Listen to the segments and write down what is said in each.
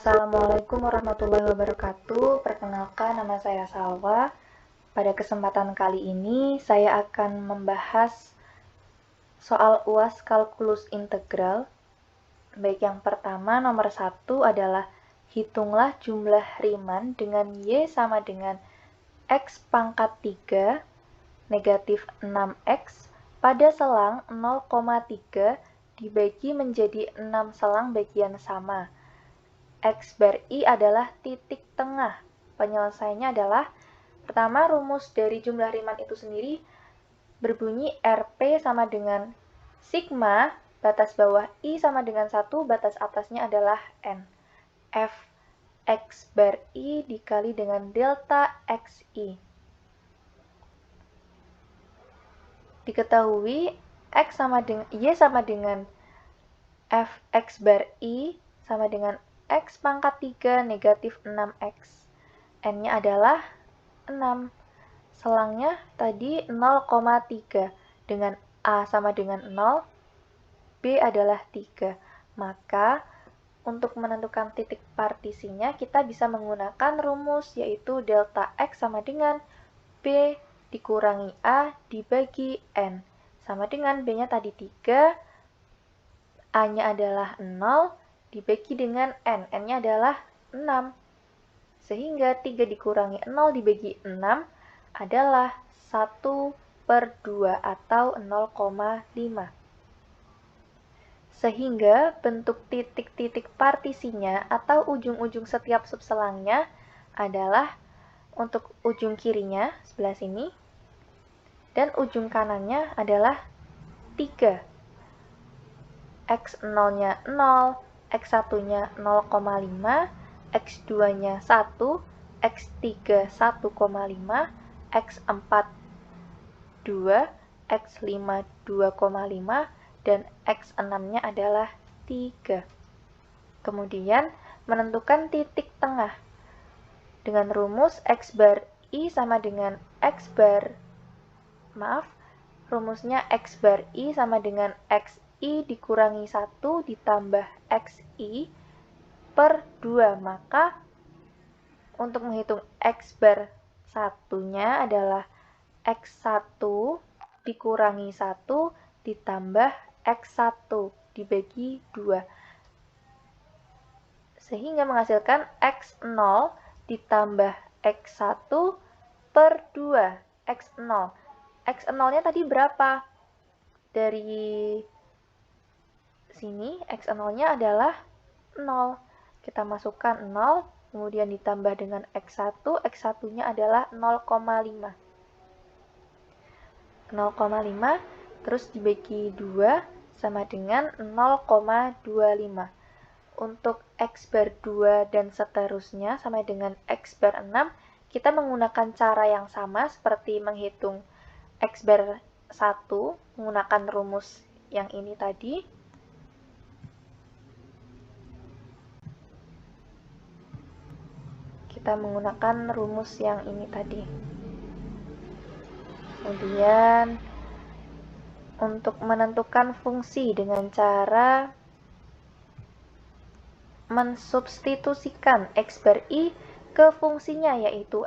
Assalamualaikum warahmatullahi wabarakatuh. Perkenalkan, nama saya Salwa. Pada kesempatan kali ini, saya akan membahas soal UAS kalkulus integral. Baik, yang pertama, nomor 1 adalah hitunglah jumlah Riemann dengan Y sama dengan X pangkat 3 negatif 6X pada selang 0,3 dibagi menjadi 6 selang bagian sama. X bar I adalah titik tengah. Penyelesaiannya adalah, pertama, rumus dari jumlah Riemann itu sendiri berbunyi RP sama dengan sigma, batas bawah I sama dengan 1, batas atasnya adalah N. F X bar I dikali dengan delta XI. Diketahui Y sama dengan F X bar I sama dengan X pangkat 3 negatif 6X. N-nya adalah 6. Selangnya tadi 0,3. Dengan A sama dengan 0, B adalah 3. Maka, untuk menentukan titik partisinya, kita bisa menggunakan rumus, yaitu delta X sama dengan B dikurangi A dibagi N. Sama dengan B-nya tadi 3, A-nya /0, dibagi dengan N. N-nya adalah 6. Sehingga 3 dikurangi 0 dibagi 6 adalah 1/2 atau 0,5. Sehingga bentuk titik-titik partisinya atau ujung-ujung setiap subselangnya adalah untuk ujung kirinya sebelah sini dan ujung kanannya adalah 3. X0-nya 0, X1-nya 0,5, X2-nya 1, X3 1,5, X4 2, X5 2,5, dan X6-nya adalah 3. Kemudian, menentukan titik tengah. Dengan rumus X bar I sama dengan rumusnya X bar I sama dengan XI dikurangi 1 ditambah XI per 2. Maka, untuk menghitung X bar 1-nya adalah X1 dikurangi 1 ditambah X1 dibagi 2. Sehingga menghasilkan X0 ditambah X1 per 2. X0. X0-nya tadi berapa? Dari sini, X0-nya adalah 0. Kita masukkan 0, kemudian ditambah dengan X1. X1-nya adalah 0,5. 0,5, terus dibagi 2, sama dengan 0,25. Untuk X bar 2 dan seterusnya sama dengan X bar 6, kita menggunakan cara yang sama seperti menghitung X bar 1, menggunakan rumus yang ini tadi. Kita menggunakan rumus yang ini tadi. Kemudian, untuk menentukan fungsi dengan cara mensubstitusikan X bar I ke fungsinya, yaitu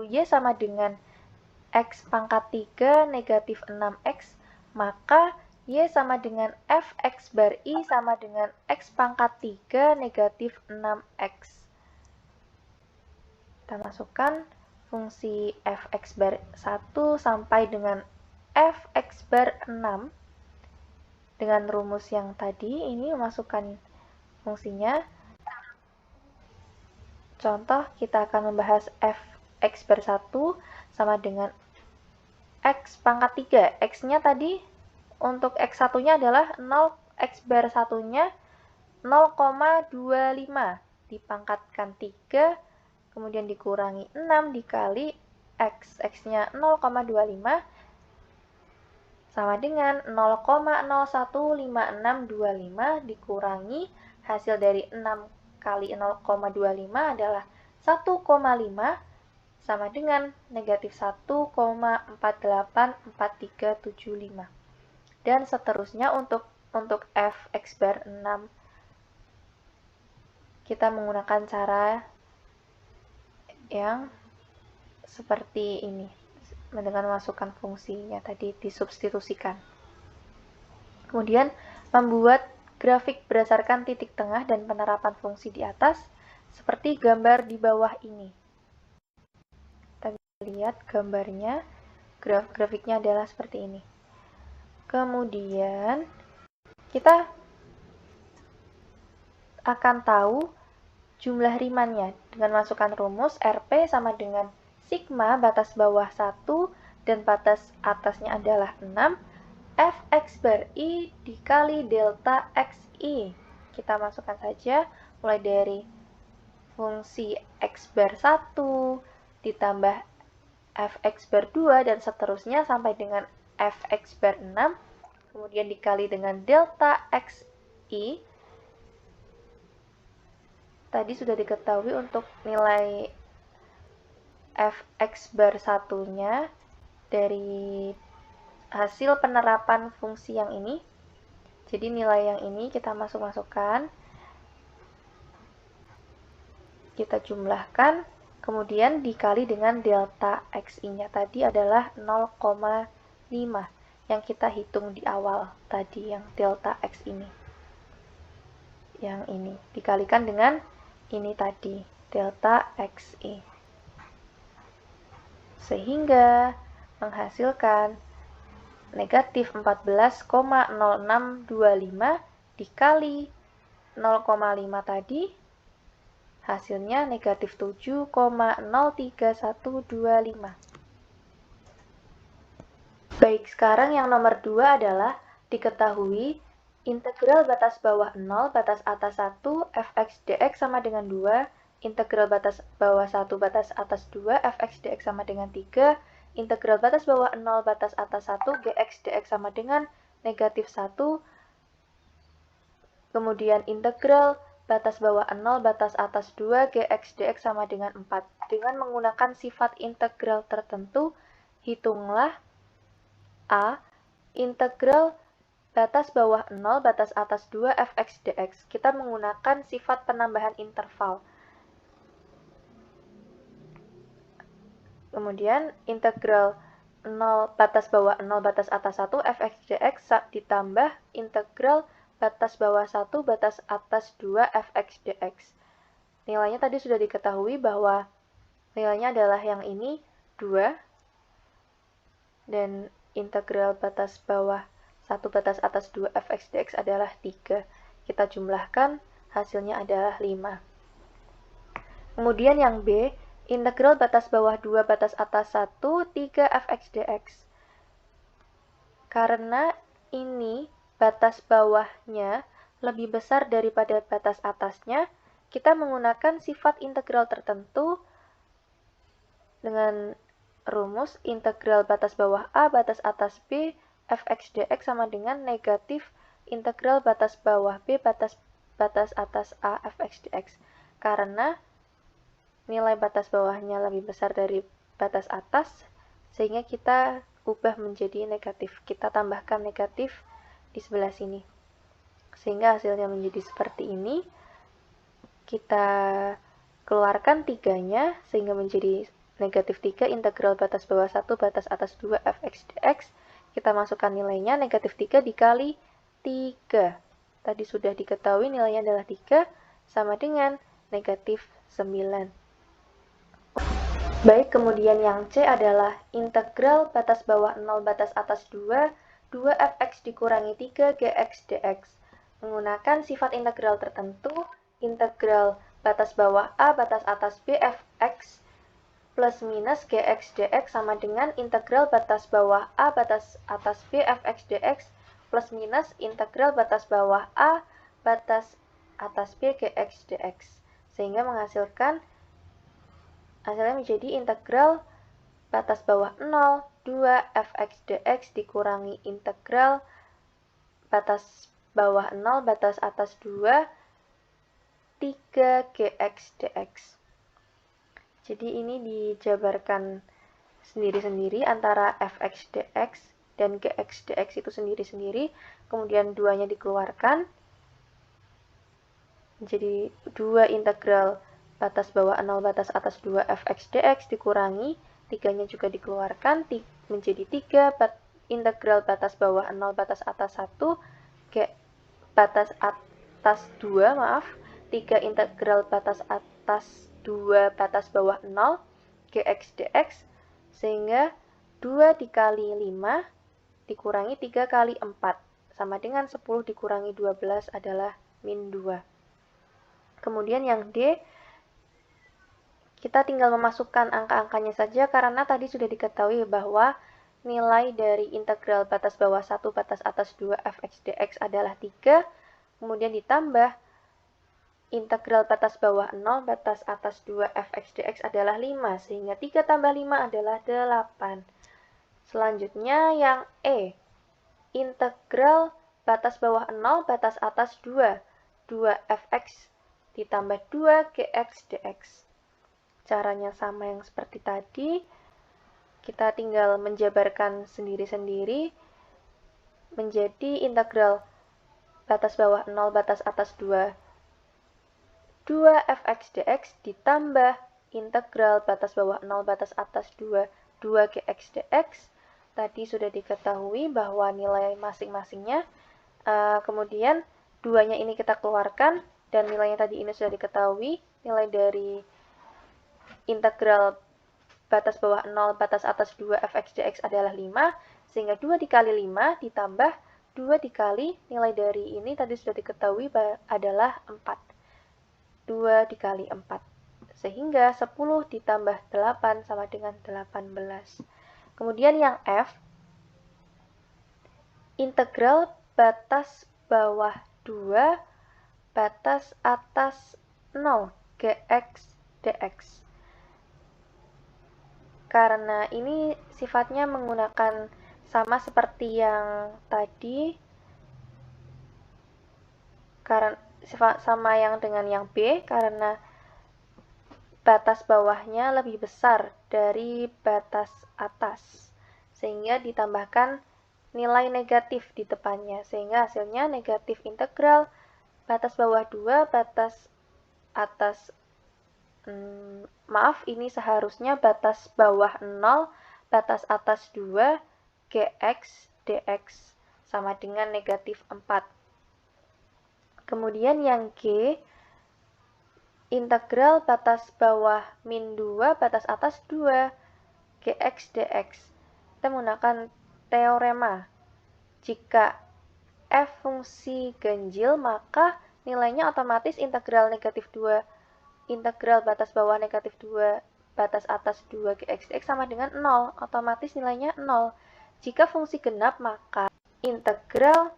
Y sama dengan X pangkat 3 negatif 6X, maka Y sama dengan F X bar I sama dengan X pangkat 3 negatif 6X. Kita masukkan fungsi F X bar 1 sampai dengan F X bar 6. Dengan rumus yang tadi, ini memasukkan fungsinya. Contoh, kita akan membahas F X bar 1 sama dengan X pangkat 3. X-nya tadi, untuk X1-nya adalah 0, X bar 1-nya 0,25. Dipangkatkan 3, kemudian dikurangi 6 dikali X. X-nya 0,25 sama dengan 0,015625 dikurangi hasil dari 6 kali 0,25 adalah 1,5 sama dengan negatif 1,484375. Dan seterusnya untuk F X bar 6. kita menggunakan cara yang seperti ini, dengan memasukkan fungsinya tadi disubstitusikan. Kemudian membuat grafik berdasarkan titik tengah dan penerapan fungsi di atas, seperti gambar di bawah ini. Kita lihat gambarnya, grafiknya adalah seperti ini. Kemudian kita akan tahu jumlah Riemannnya dengan masukkan rumus RP sama dengan sigma batas bawah 1 dan batas atasnya adalah 6 Fx bar I dikali delta Xi. Kita masukkan saja mulai dari fungsi X bar 1 ditambah Fx bar 2 dan seterusnya sampai dengan Fx bar 6, kemudian dikali dengan delta Xi. Tadi sudah diketahui untuk nilai Fx bar 1-nya dari hasil penerapan fungsi yang ini. Jadi nilai yang ini kita masukkan, kita jumlahkan, kemudian dikali dengan delta Xi-nya tadi adalah 0,5 yang kita hitung di awal tadi, yang delta X ini. Yang ini dikalikan dengan ini tadi, delta Xi. Sehingga menghasilkan negatif 14,0625 dikali 0,5 tadi, hasilnya negatif 7,03125. Baik, sekarang yang nomor 2 adalah diketahui integral batas bawah 0, batas atas 1, fx dx sama dengan 2, integral batas bawah 1, batas atas 2, fx dx sama dengan 3, integral batas bawah 0, batas atas 1, gx dx sama dengan negatif 1, kemudian integral batas bawah 0, batas atas 2, gx dx sama dengan 4. Dengan menggunakan sifat integral tertentu, hitunglah A, integral batas bawah 0, batas atas 2, fx dx. Kita menggunakan sifat penambahan interval. Kemudian integral 0, batas bawah 0, batas atas 1, fx dx ditambah integral batas bawah 1, batas atas 2, fx dx. Nilainya tadi sudah diketahui bahwa nilainya adalah yang ini 2, dan integral batas bawah 1 batas atas 2 fx dx adalah 3. Kita jumlahkan, hasilnya adalah 5. Kemudian yang B, integral batas bawah 2 batas atas 1, 3 fx dx. Karena ini batas bawahnya lebih besar daripada batas atasnya, kita menggunakan sifat integral tertentu dengan rumus integral batas bawah A batas atas B fx dx sama dengan negatif integral batas bawah B batas atas A fx dx. Karena nilai batas bawahnya lebih besar dari batas atas, sehingga kita ubah menjadi negatif. Kita tambahkan negatif di sebelah sini. Sehingga hasilnya menjadi seperti ini. Kita keluarkan 3-nya, sehingga menjadi negatif 3 integral batas bawah 1 batas atas 2 fx dx. Kita masukkan nilainya, negatif 3 dikali 3. Tadi sudah diketahui nilainya adalah 3, sama dengan negatif 9. Baik, kemudian yang C adalah integral batas bawah 0 batas atas 2, 2fx dikurangi 3 gx dx. Menggunakan sifat integral tertentu, integral batas bawah A batas atas B fx plus minus gx dx sama dengan integral batas bawah A batas atas B fx dx plus minus integral batas bawah A batas atas B gx dx. Sehingga menghasilkan hasilnya menjadi integral batas bawah 0, 2 fx dx dikurangi integral batas bawah 0, batas atas 2, 3 gx dx. Jadi ini dijabarkan sendiri-sendiri antara fx dx dan gx dx itu sendiri-sendiri, kemudian duanya dikeluarkan. Jadi 2 integral batas bawah 0 batas atas 2 fx dx dikurangi, 3-nya juga dikeluarkan, menjadi 3 integral batas bawah 0 batas atas 1 batas atas 2, 3 integral batas atas 2 batas bawah 0 gx dx, sehingga 2 dikali 5 dikurangi 3 kali 4 sama dengan 10 dikurangi 12 adalah min 2. Kemudian yang D, kita tinggal memasukkan angka-angkanya saja karena tadi sudah diketahui bahwa nilai dari integral batas bawah 1 batas atas 2 fx dx adalah 3, kemudian ditambah integral batas bawah 0 batas atas 2 fx dx adalah 5, sehingga 3 tambah 5 adalah 8. Selanjutnya yang E, integral batas bawah 0 batas atas 2 fx ditambah 2 gx dx. Caranya sama yang seperti tadi, kita tinggal menjabarkan sendiri-sendiri menjadi integral batas bawah 0 batas atas 2 fx dx ditambah integral batas bawah 0 batas atas 2 gx dx. Tadi sudah diketahui bahwa nilai masing-masingnya, kemudian 2-nya ini kita keluarkan, dan nilainya tadi ini sudah diketahui, nilai dari integral batas bawah 0 batas atas 2 fx dx adalah 5, sehingga 2 dikali 5 ditambah 2 dikali nilai dari ini tadi sudah diketahui adalah 4. 2 dikali 4. Sehingga 10 ditambah 8 sama dengan 18. Kemudian yang F, integral batas bawah 2 batas atas 0 gx dx. Karena ini sifatnya menggunakan sama seperti yang tadi, karena sama yang dengan yang B, karena batas bawahnya lebih besar dari batas atas, sehingga ditambahkan nilai negatif di depannya, sehingga hasilnya negatif integral batas bawah 2 batas atas ini seharusnya batas bawah 0 batas atas 2 gx dx sama dengan negatif 4. Kemudian yang G, integral batas bawah min 2 batas atas 2 gx dx. Kita menggunakan teorema. Jika f fungsi ganjil, maka nilainya otomatis integral negatif 2 integral batas bawah negatif 2 batas atas 2 gx dx sama dengan 0. Otomatis nilainya 0. Jika fungsi genap, maka integral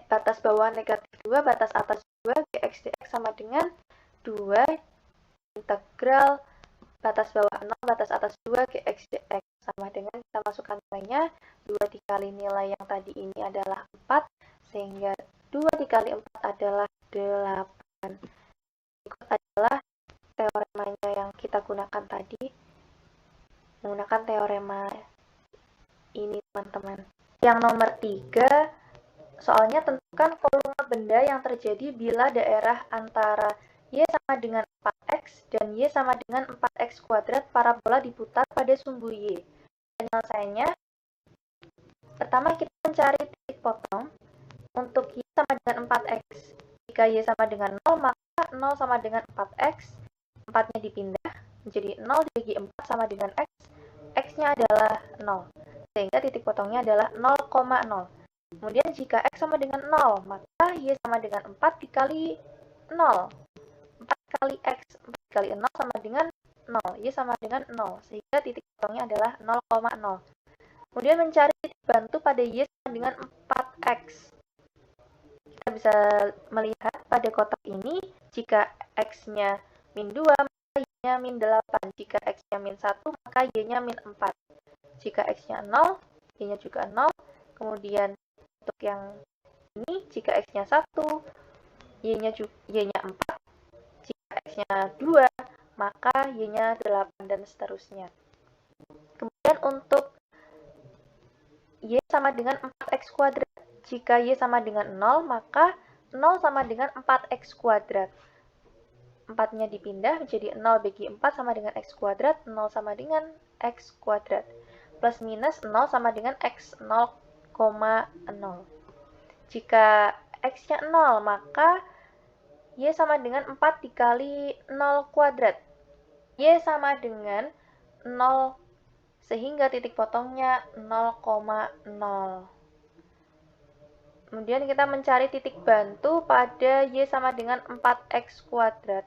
batas bawah negatif 2 batas atas 2 gx dx sama dengan 2 integral batas bawah 0 batas atas 2 gx dx sama dengan, kita masukkan nilainya, 2 dikali nilai yang tadi ini adalah 4, sehingga 2 dikali 4 adalah 8. Berikut adalah teoremanya yang kita gunakan tadi, menggunakan teorema ini teman-teman. Yang nomor 3, soalnya tentukan volume benda yang terjadi bila daerah antara Y sama dengan 4X dan Y sama dengan 4X kuadrat parabola diputar pada sumbu Y. Penyelesaiannya, pertama kita mencari titik potong untuk Y sama dengan 4X. Jika Y sama dengan 0, maka 0 sama dengan 4X, 4-nya dipindah menjadi 0 dibagi 4 sama dengan X, X-nya adalah 0. Sehingga titik potongnya adalah 0,0. Kemudian jika X sama dengan 0, maka Y sama dengan 4 dikali 0. 4 kali X, 4 dikali 0 sama dengan 0. Y sama dengan 0. Sehingga titik potongnya adalah 0,0. Kemudian mencari titik bantu pada Y sama dengan 4X. Kita bisa melihat pada kotak ini, jika X-nya min 2, maka Y-nya min 8. Jika X-nya min 1, maka Y-nya min 4. Jika X-nya 0, Y-nya juga 0. Kemudian untuk yang ini, jika X-nya 1, Y-nya 4. Jika X-nya 2, maka Y-nya 8, dan seterusnya. Kemudian untuk Y sama dengan 4X kuadrat. Jika Y sama dengan 0, maka 0 sama dengan 4x kuadrat. 4-nya dipindah menjadi 0 bagi 4 sama dengan x kuadrat, 0 sama dengan x kuadrat. Plus minus 0 sama dengan x 0,0. Jika x-nya 0, maka y sama dengan 4 dikali 0 kuadrat. Y sama dengan 0, sehingga titik potongnya 0,0. Kemudian kita mencari titik bantu pada y sama dengan 4x kuadrat.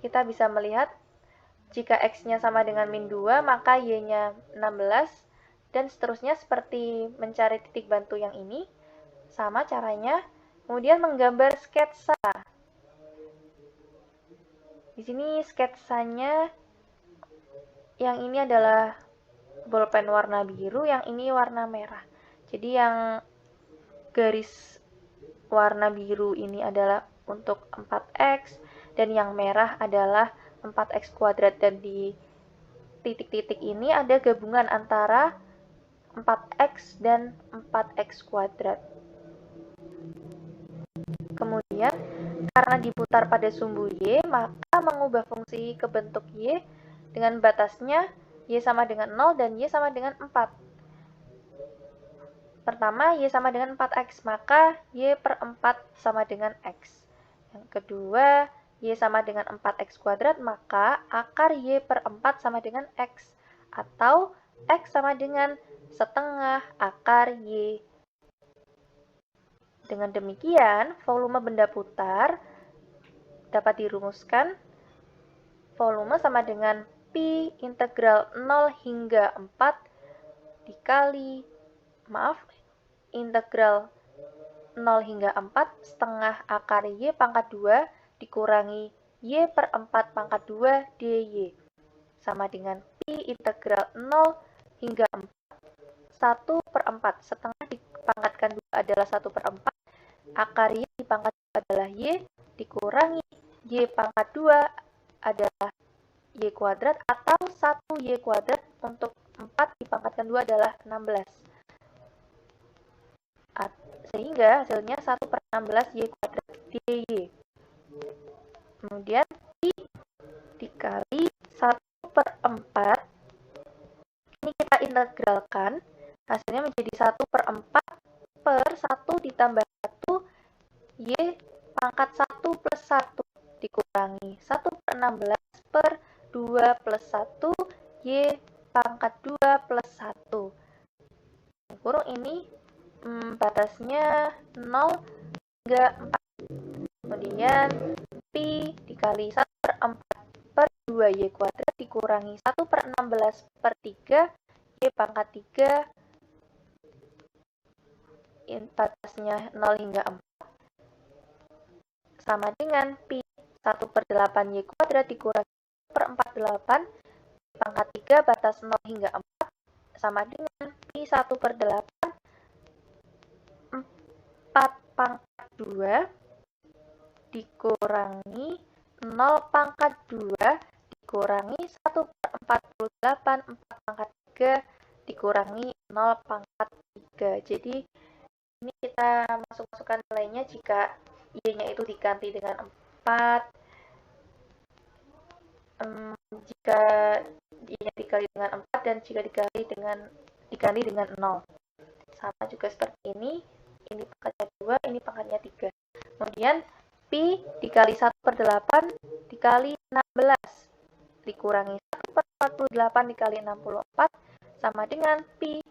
Kita bisa melihat jika x-nya sama dengan min 2, maka y-nya 16, dan seterusnya seperti mencari titik bantu yang ini. Sama caranya. Kemudian menggambar sketsa. Di sini sketsanya, yang ini adalah bolpen warna biru, yang ini warna merah. Jadi yang garis warna biru ini adalah untuk 4x, dan yang merah adalah 4x kuadrat, dan di titik-titik ini ada gabungan antara 4x dan 4x kuadrat. Kemudian, karena diputar pada sumbu y, maka mengubah fungsi ke bentuk y dengan batasnya y sama dengan 0 dan y sama dengan 4. Pertama, y sama dengan 4x, maka y per 4 sama dengan x. Yang kedua, y sama dengan 4x kuadrat, maka akar y per 4 sama dengan x. Atau x sama dengan setengah akar y. Dengan demikian, volume benda putar dapat dirumuskan. Volume sama dengan pi integral 0 hingga 4 dikali, integral 0 hingga 4 setengah akar y pangkat 2 dikurangi y per 4 pangkat 2 dy. Sama dengan pi integral 0 hingga 4, 1 per 4. Setengah dipangkatkan 2 adalah 1 per 4. Akar y dipangkat 2 adalah y, dikurangi y pangkat 2 adalah y kuadrat, atau 1 y kuadrat untuk 4 dipangkatkan 2 adalah 16. Sehingga hasilnya 1 per 16 y kuadrat dy. Kemudian pi dikali 1 per 4. Ini kita integralkan. Hasilnya menjadi 1 per 4 per 1 ditambah 1 y pangkat 1 plus 1 dikurangi 1 per 16 per 2 plus 1 y pangkat 2 plus 1. Kurung ini batasnya 0 hingga 4. Kemudian pi dikali 1 per 4 per 2 y kuadrat dikurangi 1 per 16 per 3 y pangkat 3, batasnya 0 hingga 4, sama dengan pi 1 per 8 y kuadrat dikurangi 1 per 48 pangkat 3 batas 0 hingga 4, sama dengan pi 1 per 8 4 pangkat 2 dikurangi 0 pangkat 2 dikurangi 1 per 48 4 pangkat 3 dikurangi 0 pangkat 3. Jadi ini kita masukkan nilainya jika y-nya itu diganti dengan 4, jika y-nya dikali dengan 4, dan jika diganti dengan 0. Sama juga seperti ini pangkatnya 2, ini pangkatnya 3. Kemudian pi dikali 1 per 8 dikali 16 dikurangi 1 per 48 dikali 64 sama dengan pi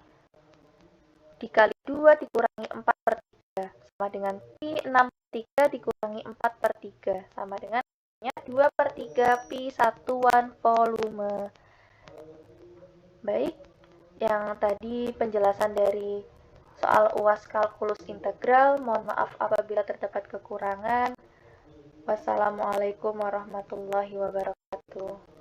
dikali 2 dikurangi 4 per 3 sama dengan pi 6 per 3 dikurangi 4 per 3 sama dengan 2 per 3 pi satuan volume. Baik, yang tadi penjelasan dari soal UAS kalkulus integral. Mohon maaf apabila terdapat kekurangan. Wassalamualaikum warahmatullahi wabarakatuh.